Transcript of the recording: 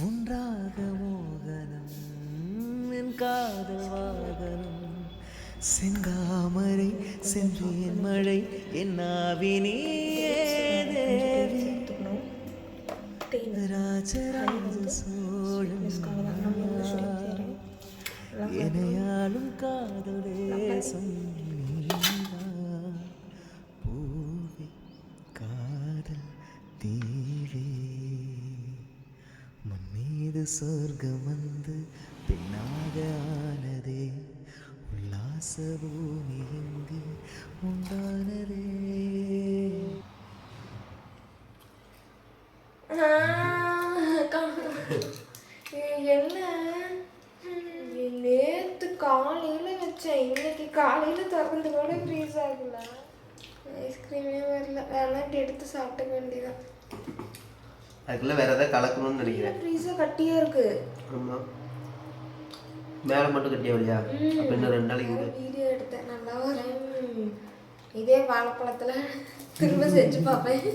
ஒன்றாக மோகனம் என் காதல் வாகனம் செந்தாமரை சென்றேன் மழை என் ஆவினியே தேவி ராஜராஜ சோழன் எனையாளும் காதல் தேசம் நீதான். பூவே காதல் தீவே மண் மீது சொர்க்கம் வந்து பெண்ணாக ஆனதே உல்லாச பூமி இங்கு உண்டானதே. என்ன நேற்று காலையில் வச்சேன், இன்னைக்கு காலையில் திறந்து கூட ஃப்ரீஸ் ஆகல. ஐஸ்கிரீமே வரல, வேணா எடுத்து சாப்பிட்டுக்க வேண்டியதான். அதுக்குள்ள வேற ஏதாவது கலக்கணும்னு நினைக்கிறேன். ஃப்ரீஸாக கட்டியாக இருக்கு. ஆமாம், மேலே மட்டும் கட்டியா இல்லையா? அப்போ இன்னும் 2 நாளைக்கு வீடியோ எடுத்தேன், நல்லா வரேன். இதே வாழைப்பழத்தில் திரும்ப செஞ்சு பார்ப்பேன்.